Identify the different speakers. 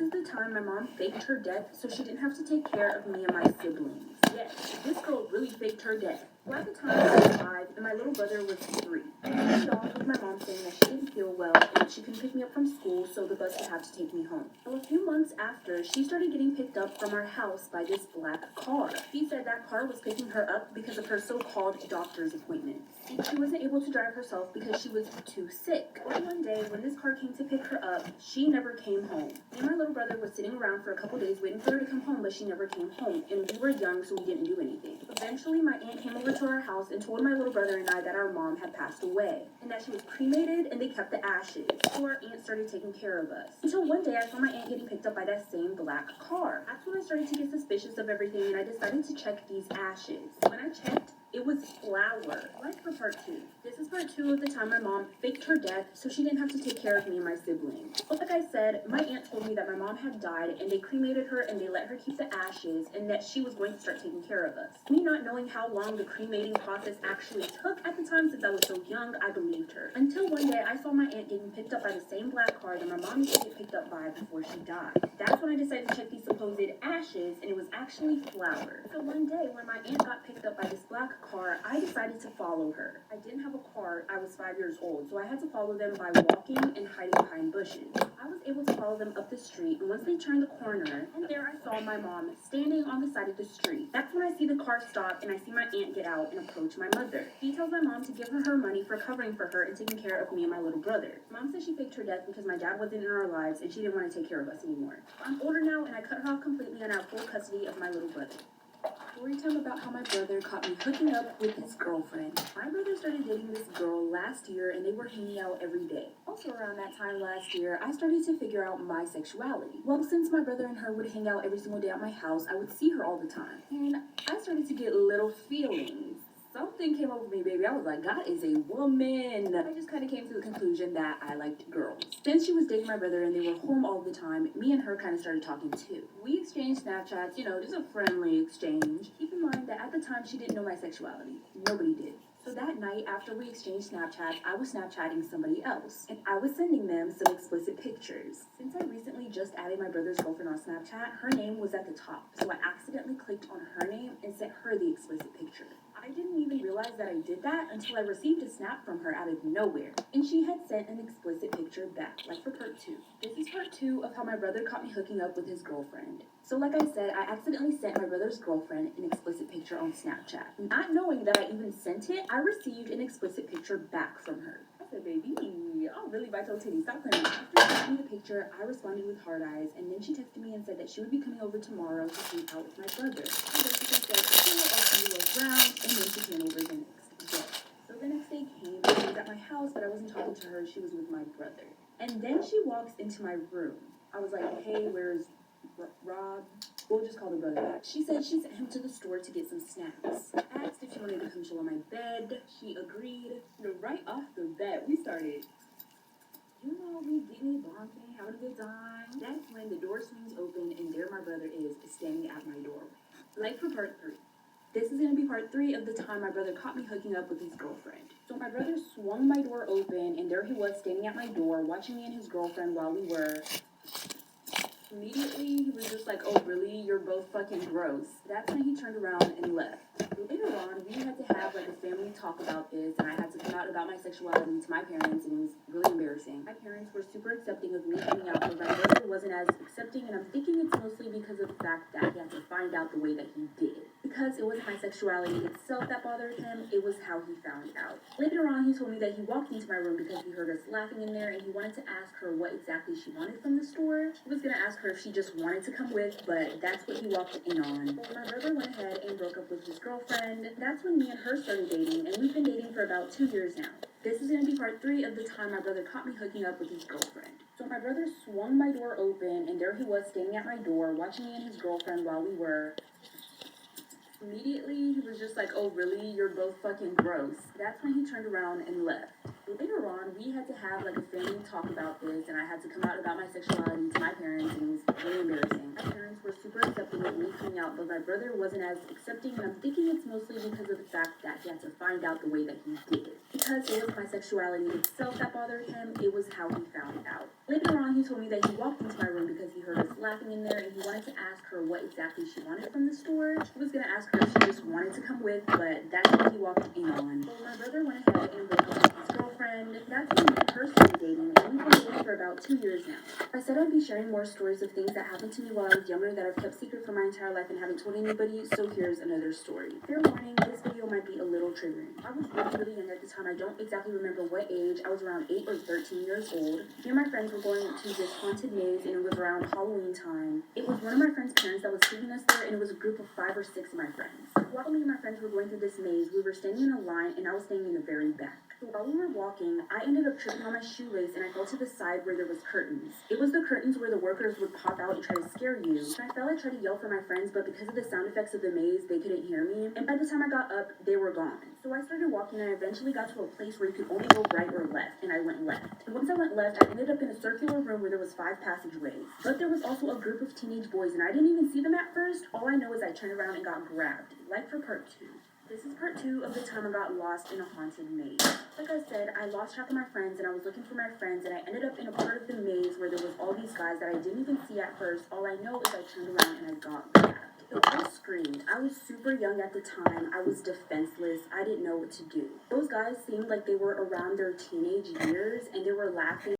Speaker 1: is the time my mom faked her death so she didn't have to take care of me and my siblings. Yes, this girl really faked her death. Well, at the time I was 5 and my little brother was 3. I started off with my mom saying that she didn't feel well and she couldn't pick me up from school, so the bus would have to take me home. Well, a few months after, she started getting picked up from our house by this black car. She said that car was picking her up because of her so-called doctor's appointment. And she wasn't able to drive herself because she was too sick. Well, one day, when this car came to pick her up, she never came home. Me and my little brother were sitting around for a couple days waiting for her to come home, but she never came home, and we were young, so we didn't do anything. Eventually, my aunt came over to our house and told my little brother and I that our mom had passed away, and that she was cremated, and they kept the ashes. So our aunt started taking care of us. Until one day, I saw my aunt getting picked up by that same black car. That's when I started to get suspicious of everything, and I decided to check these ashes. When I checked, it was flour. Like for part 2. This is part 2 of the time my mom faked her death so she didn't have to take care of me and my siblings. But like I said, my aunt told me that my mom had died and they cremated her and they let her keep the ashes and that she was going to start taking care of us. Me not knowing how long the cremating process actually took at the time since I was so young, I believed her. Until one day I saw my aunt getting picked up by the same black car that my mom used to get picked up by before she died. That's when I decided to check these supposed ashes and it was actually flour. So one day when my aunt got picked up by this black car, I decided to follow her. I didn't have a car, I was 5 years old, so I had to follow them by walking and hiding behind bushes. I was able to follow them up the street, and once they turned the corner, and there I saw my mom standing on the side of the street. That's when I see the car stop and I see my aunt get out and approach my mother. She tells my mom to give her money for covering for her and taking care of me and my little brother. Mom says she faked her death because my dad wasn't in our lives and she didn't want to take care of us anymore. I'm older now and I cut her off completely and I have full custody of my little brother. Story time about how my brother caught me hooking up with his girlfriend. My brother started dating this girl last year and they were hanging out every day. Also around that time last year, I started to figure out my sexuality. Well, since my brother and her would hang out every single day at my house, I would see her all the time. And I started to get little feelings. Something came over me, baby. I was like, God is a woman. I just kind of came to the conclusion that I liked girls. Since she was dating my brother and they were home all the time, me and her kind of started talking too. We exchanged Snapchats, just a friendly exchange. Keep in mind that at the time she didn't know my sexuality. Nobody did. So that night, after we exchanged Snapchats, I was Snapchatting somebody else, and I was sending them some explicit pictures. Since I recently just added my brother's girlfriend on Snapchat, her name was at the top, so I accidentally clicked on her name and sent her the explicit picture. I didn't even realize that I did that until I received a snap from her out of nowhere, and she had sent an explicit picture back, like for part 2. This is part 2 of how my brother caught me hooking up with his girlfriend. So like I said, I accidentally sent my brother's girlfriend an explicit picture on Snapchat. Not knowing that I even sent it, I received an explicit picture back from her. I said, baby, I'll really bite your titties. Stop playing. After sending me the picture, I responded with hard eyes, and then she texted me and said that she would be coming over tomorrow to hang out with my brother. I basically said, okay, I'll see you around, and then she came over the next day. So the next day came, and she was at my house, but I wasn't talking to her. She was with my brother. And then she walks into my room. I was like, hey, where's Rob? We'll just call the brother. She said she sent him to the store to get some snacks. I asked if she wanted to come chill on my bed. She agreed. Right off the bat, we started, me getting it bonking, having a good time. That's when the door swings open and there my brother is standing at my door. Like for part 3. This is going to be part 3 of the time my brother caught me hooking up with his girlfriend. So my brother swung my door open and there he was standing at my door watching me and his girlfriend while we were... Immediately, he was just like, oh, really? You're both fucking gross. That's when he turned around and left. Later on, we had to have like a family talk about this, and I had to come out about my sexuality to my parents, and it was really embarrassing. My parents were super accepting of me coming out, but my brother wasn't as accepting, and I'm thinking it's mostly because of the fact that he had to find out the way that he did. Because it wasn't my sexuality itself that bothered him, it was how he found out. Later on, he told me that he walked into my room because he heard us laughing in there, and he wanted to ask her what exactly she wanted from the store. He was gonna ask her if she just wanted to come with, but that's what he walked in on. So my brother went ahead and broke up with his girlfriend. That's when me and her started dating, and we've been dating for about 2 years now. This is going to be part 3 of the time my brother caught me hooking up with his girlfriend. So my brother swung my door open, and there he was standing at my door watching me and his girlfriend while we were... Immediately, he was just like, oh, really? You're both fucking gross. That's when he turned around and left. Later on, we had to have like a family talk about this, and I had to come out about my sexuality to my parents, and it was really embarrassing. My parents were super accepting of me coming out, but my brother wasn't as accepting, and I'm thinking it's mostly because of the fact that he had to find out the way that he did. Because it was my sexuality itself that bothered him, it was how he found out. Later on, he told me that he walked into my room because he heard us laughing in there, and he wanted to ask her what exactly she wanted from the store. He was gonna ask her if she just wanted to come with, but that's what he walked in on. So my brother went ahead and broke up with his girlfriend. That's when me personally dating, and we've been dating for about 2 years now. I said I'd be sharing more stories of things that happened to me while I was younger that I've kept secret for my entire life and haven't told anybody, so here's another story. Fair warning, this video might be a little triggering. I was really young at the time. I don't exactly remember what age. I was around 8 or 13 years old. Me and my friends were going to this haunted maze, and it was around Halloween time. It was one of my friend's parents that was taking us there, and it was a group of 5 or 6 of my friends. While me and my friends were going through this maze, we were standing in a line, and I was standing in the very back. So while we were walking, I ended up tripping on my shoelace, and I fell to the side where there was curtains. It was the curtains where the workers would pop out and try to scare you. And I felt like trying to yell for my friends, but because of the sound effects of the maze, they couldn't hear me. And by the time I got up, they were gone. So I started walking, and I eventually got to a place where you could only go right or left, and I went left. And once I went left, I ended up in a circular room where there was 5 passageways. But there was also a group of teenage boys, and I didn't even see them at first. All I know is I turned around and got grabbed, like for part 2. This is part 2 of the time I got lost in a haunted maze. Like I said, I lost track of my friends, and I was looking for my friends, and I ended up in a part of the maze where there was all these guys that I didn't even see at first. All I know is I turned around and I got grabbed. So I screamed. I was super young at the time. I was defenseless. I didn't know what to do. Those guys seemed like they were around their teenage years, and they were laughing.